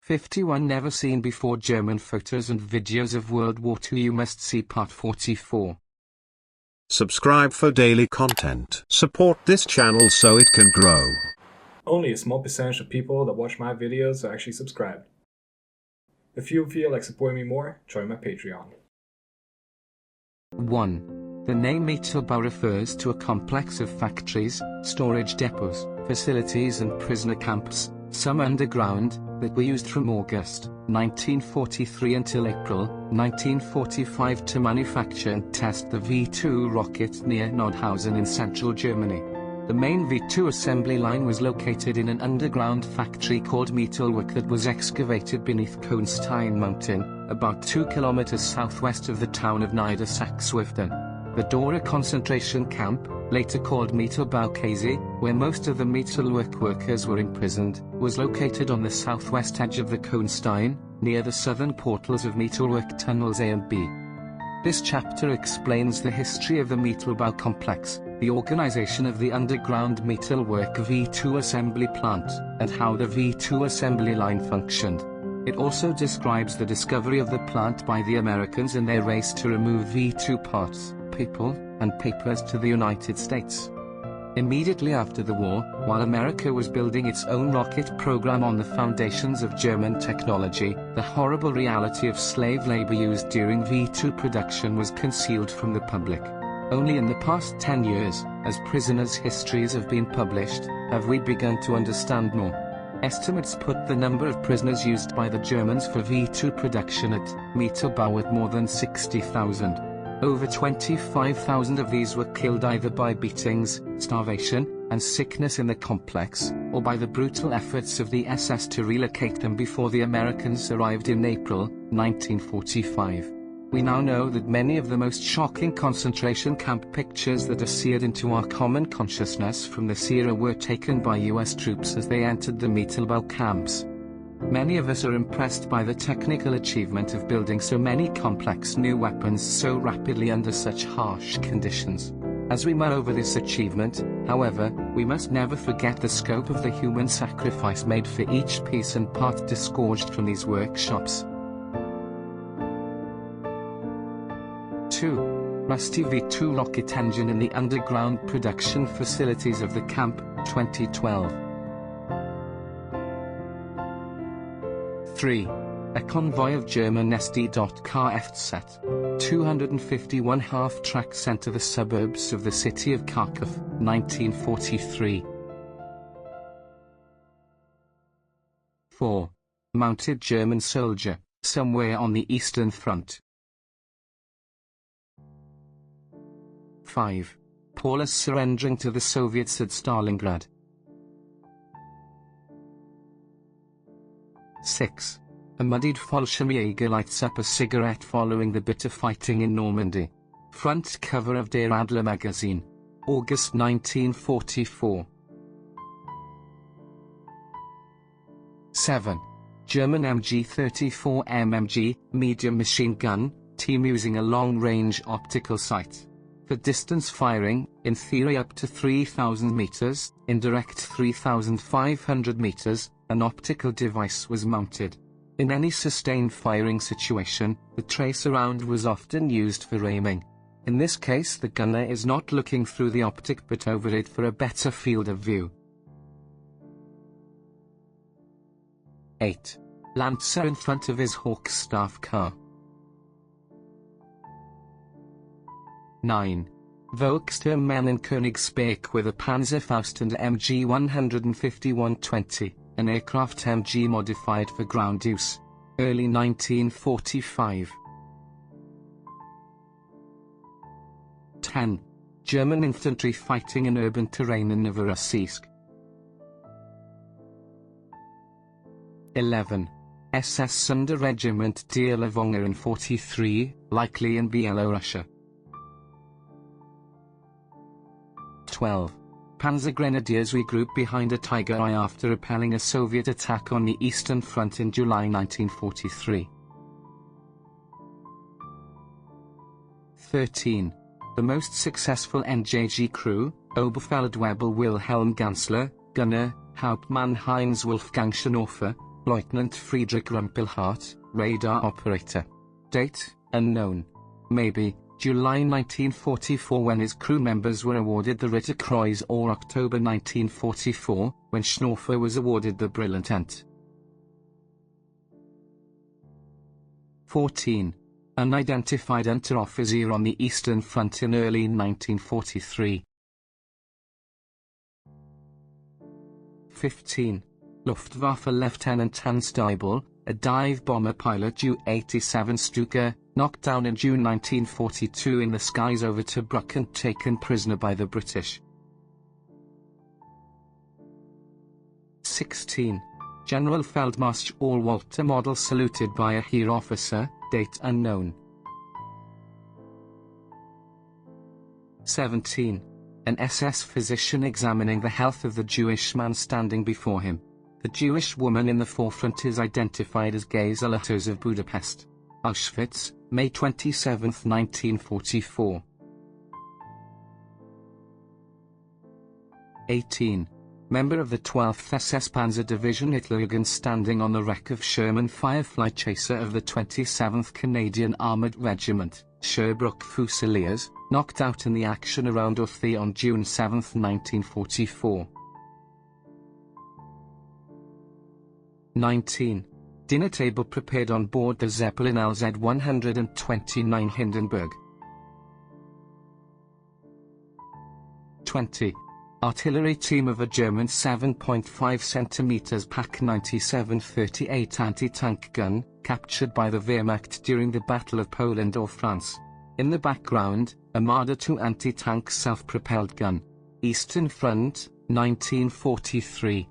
51 Never Seen Before German Photos and Videos of World War II. You must see Part 44. Subscribe for daily content. Support this channel so it can grow. Only a small percentage of people that watch my videos are actually subscribed. If you feel like supporting me more, join my Patreon. 1. The name Mittelbau refers to a complex of factories, storage depots, facilities and prisoner camps, some underground, that were used from August 1943 until April 1945 to manufacture and test the V-2 rocket near Nordhausen in central Germany. The main V-2 assembly line was located in an underground factory called Mittelwerk that was excavated beneath Kohnstein Mountain, about 2 kilometers southwest of the town of Niedersachsen. The Dora concentration camp, later called Mittelbau KZ, where most of the Mittelwerk workers were imprisoned, was located on the southwest edge of the Kohnstein, near the southern portals of Mittelwerk tunnels A and B. This chapter explains the history of the Mittelbau complex, the organization of the underground Mittelwerk V-2 assembly plant, and how the V-2 assembly line functioned. It also describes the discovery of the plant by the Americans in their race to remove V-2 parts, people, and papers to the United States. Immediately after the war, while America was building its own rocket program on the foundations of German technology, the horrible reality of slave labor used during V-2 production was concealed from the public. Only in the past 10 years, as prisoners' histories have been published, have we begun to understand more. Estimates put the number of prisoners used by the Germans for V-2 production at Mittelbau at more than 60,000. Over 25,000 of these were killed either by beatings, starvation, and sickness in the complex, or by the brutal efforts of the SS to relocate them before the Americans arrived in April 1945. We now know that many of the most shocking concentration camp pictures that are seared into our common consciousness from this era were taken by US troops as they entered the Mittelbau camps. Many of us are impressed by the technical achievement of building so many complex new weapons so rapidly under such harsh conditions. As we mull over this achievement, however, we must never forget the scope of the human sacrifice made for each piece and part disgorged from these workshops. 2. Rusty V-2 rocket engine in the underground production facilities of the camp, 2012. 3. A convoy of German SD.Kfz 251 half-track sent to the suburbs of the city of Kharkiv, 1943. 4. Mounted German soldier, somewhere on the Eastern Front. 5. Paulus surrendering to the Soviets at Stalingrad. 6. A muddied Fallschirmjäger lights up a cigarette following the bitter fighting in Normandy. Front cover of Der Adler magazine. August 1944. 7. German MG-34 MMG, medium machine gun, team using a long-range optical sight. For distance firing, in theory up to 3,000 meters, in direct 3,500 meters, an optical device was mounted. In any sustained firing situation, the tracer round was often used for aiming. In this case, the gunner is not looking through the optic but over it for a better field of view. 8. Lancer in front of his Hawk staff car. 9. Volkssturmmann in Königsberg with a Panzerfaust and MG 151-20, an aircraft MG modified for ground use. Early 1945. 10. German infantry fighting in urban terrain in Novorossiysk. 11. SS Sunder Regiment Der Lwonger in 43, likely in Byelorussia. 12. Panzer Grenadiers regroup behind a Tiger Eye after repelling a Soviet attack on the Eastern Front in July 1943. 13. The most successful NJG crew, Oberfeldwebel Wilhelm Gansler, gunner, Hauptmann Heinz Wolfgang Schonhofer, Lieutenant Friedrich Rumpelhart, radar operator. Date, unknown. Maybe July 1944 when his crew members were awarded the Ritterkreuz, or October 1944, when Schnorfer was awarded the Brilliant Ant. 14. Unidentified Unteroffizier on the Eastern Front in early 1943. 15. Luftwaffe Lieutenant Hans Deibel, a dive bomber pilot Ju-87 Stuka, knocked down in June 1942 in the skies over Tobruk and taken prisoner by the British. 16. General Feldmarschall Walter Model saluted by a Heer officer, date unknown. 17. An SS physician examining the health of the Jewish man standing before him. The Jewish woman in the forefront is identified as Geza Lutters of Budapest. Auschwitz, May 27, 1944. 18. Member of the 12th SS Panzer Division Hitlerjugend standing on the wreck of Sherman Firefly Chaser of the 27th Canadian Armored Regiment, Sherbrooke Fusiliers, knocked out in the action around Uthia on June 7, 1944. 19. Dinner table prepared on board the Zeppelin LZ-129 Hindenburg. 20. Artillery team of a German 7.5 cm Pak 9738 anti-tank gun, captured by the Wehrmacht during the Battle of Poland or France. In the background, a Marder 2 anti-tank self-propelled gun. Eastern Front, 1943.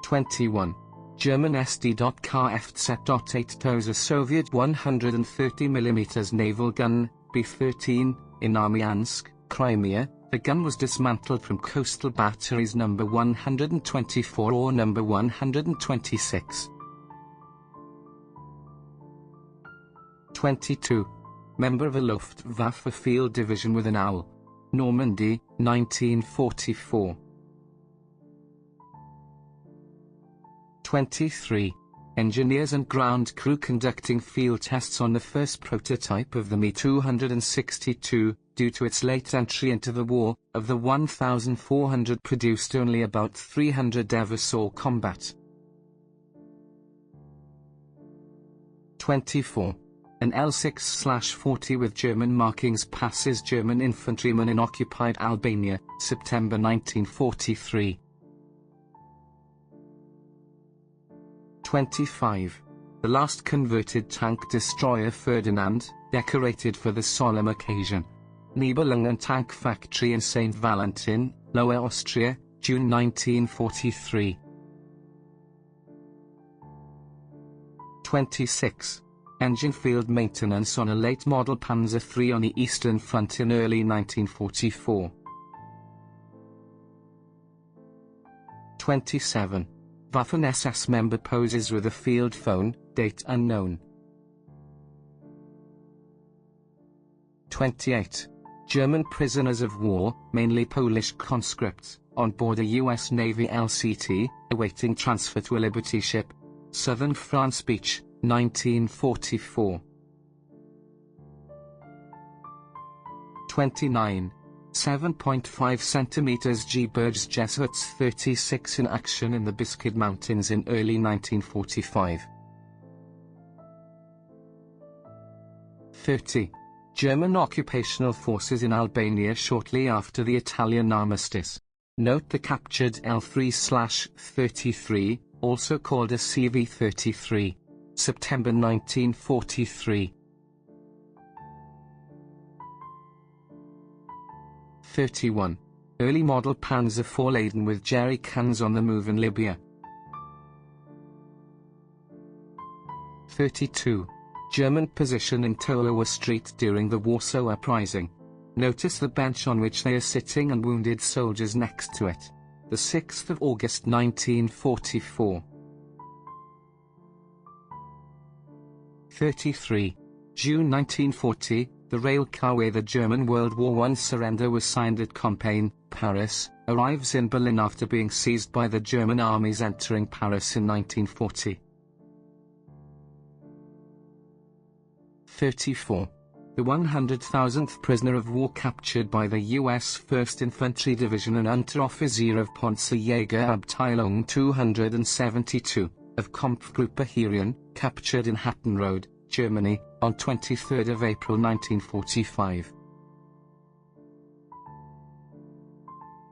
21. German SD.Kfz.8 tows a Soviet 130mm naval gun, B-13, in Armyansk, Crimea. The gun was dismantled from coastal batteries number 124 or number 126. 22. Member of a Luftwaffe field division with an owl. Normandy, 1944. 23. Engineers and ground crew conducting field tests on the first prototype of the Me-262, due to its late entry into the war. Of the 1,400 produced, only about 300 ever saw combat. 24. An L6/40 with German markings passes German infantrymen in occupied Albania, September 1943. 25. The last converted tank destroyer Ferdinand, decorated for the solemn occasion. Nibelungen Tank Factory in St. Valentin, Lower Austria, June 1943. 26. Engine field maintenance on a late model Panzer III on the Eastern Front in early 1944. 27. Waffen-SS member poses with a field phone, date unknown. 28. German prisoners of war, mainly Polish conscripts, on board a U.S. Navy LCT, awaiting transfer to a Liberty ship. Southern France Beach, 1944. 29. 7.5 cm G. Burgs Jesuits 36 in action in the Biscuit Mountains in early 1945. 30. German occupational forces in Albania shortly after the Italian armistice. Note the captured L3/33, also called a CV-33. September 1943. 31. Early model Panzer IV laden with jerry cans on the move in Libya. 32. German position in Tower Street during the Warsaw Uprising. Notice the bench on which they are sitting and wounded soldiers next to it. The 6th of August 1944. 33. June 1940, the rail car where the German World War I surrender was signed at Compiègne, Paris, arrives in Berlin after being seized by the German armies entering Paris in 1940. 34. The 100,000th prisoner of war captured by the U.S. 1st Infantry Division and Unteroffizier of Panzerjägerabteilung 272 of Kampfgruppe Heeren, captured in Hatton Road, Germany, on 23 April 1945.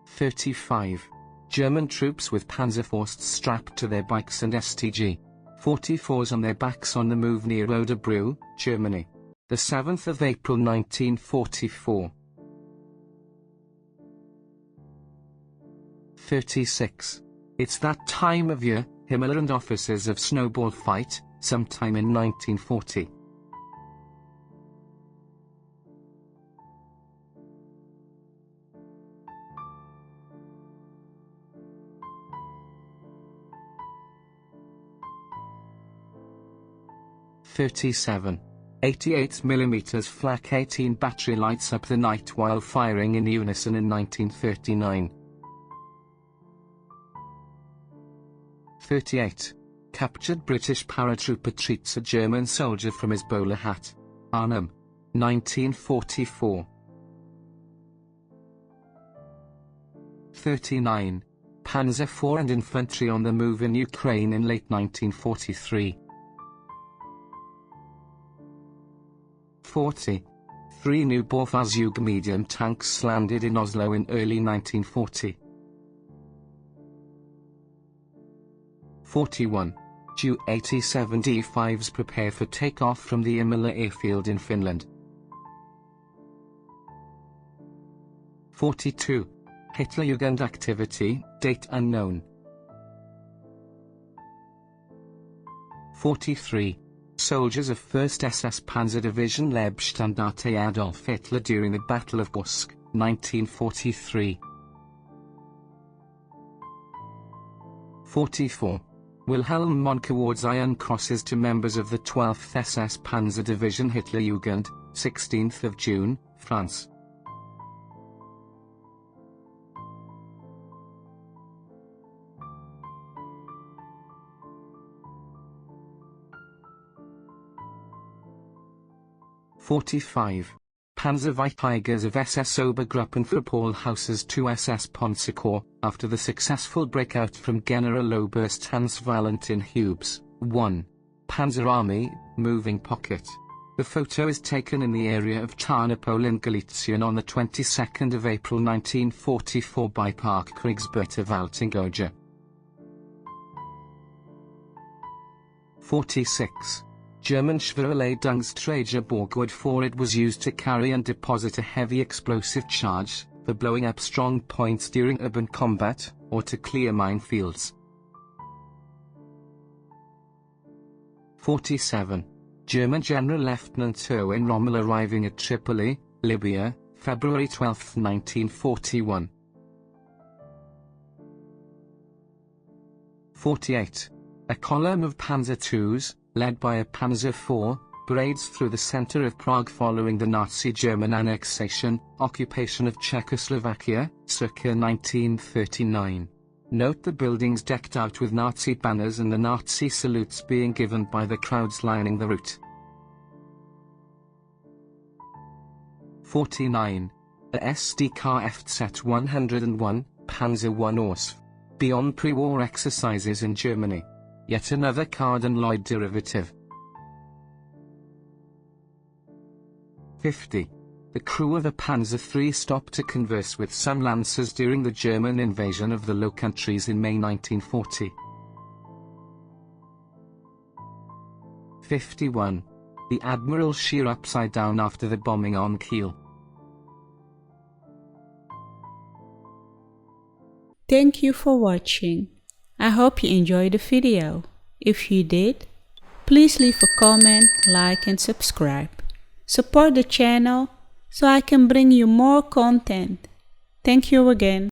35. German troops with Panzerfausts strapped to their bikes and STG 44s on their backs on the move near Oderbruch, Germany. The 7th of April 1944. 36. It's that time of year, Himmler and officers of Snowball fight, sometime in 1940. 37. 88mm flak 18 battery lights up the night while firing in unison in 1939. 38. Captured British paratrooper treats a German soldier from his bowler hat. Arnhem. 1944. 39. Panzer IV and infantry on the move in Ukraine in late 1943. 40. 3 new Bofazug medium tanks landed in Oslo in early 1940. 41. Ju-87 D5s prepare for takeoff from the Imala airfield in Finland. 42. Hitlerjugend activity, date unknown. 43. Soldiers of 1st SS Panzer Division Leibstandarte Adolf Hitler during the Battle of Kursk, 1943. 44. Wilhelm Monk awards Iron Crosses to members of the 12th SS Panzer Division Hitlerjugend, 16th of June, France. 45. Panzerweittigers of SS Obergruppen für Paulhaus's 2 SS Panzerkorps, after the successful breakout from Generaloberst Hans Valentin Hubes, 1. Panzer Army, moving pocket. The photo is taken in the area of Tarnopol in Galicia on the 22nd of April 1944 by Park Kriegsbeute Waltingoja. 46. German Schwerladungsträger Borgwood 4. It was used to carry and deposit a heavy explosive charge, for blowing up strong points during urban combat, or to clear minefields. 47. German General Lieutenant Erwin Rommel arriving at Tripoli, Libya, February 12, 1941. 48. A column of Panzer IIs, led by a Panzer IV, parades through the center of Prague following the Nazi German annexation, occupation of Czechoslovakia, circa 1939. Note the buildings decked out with Nazi banners and the Nazi salutes being given by the crowds lining the route. 49. A SDK FZ 101, Panzer I Orff. Beyond pre-war exercises in Germany. Yet another Carden-Lloyd derivative. 50. The crew of a Panzer III stopped to converse with some Lancers during the German invasion of the Low Countries in May 1940. 51. The Admiral sheer upside down after the bombing on Kiel. Thank you for watching. I hope you enjoyed the video. If you did, please leave a comment, like and subscribe. Support the channel so I can bring you more content. Thank you again.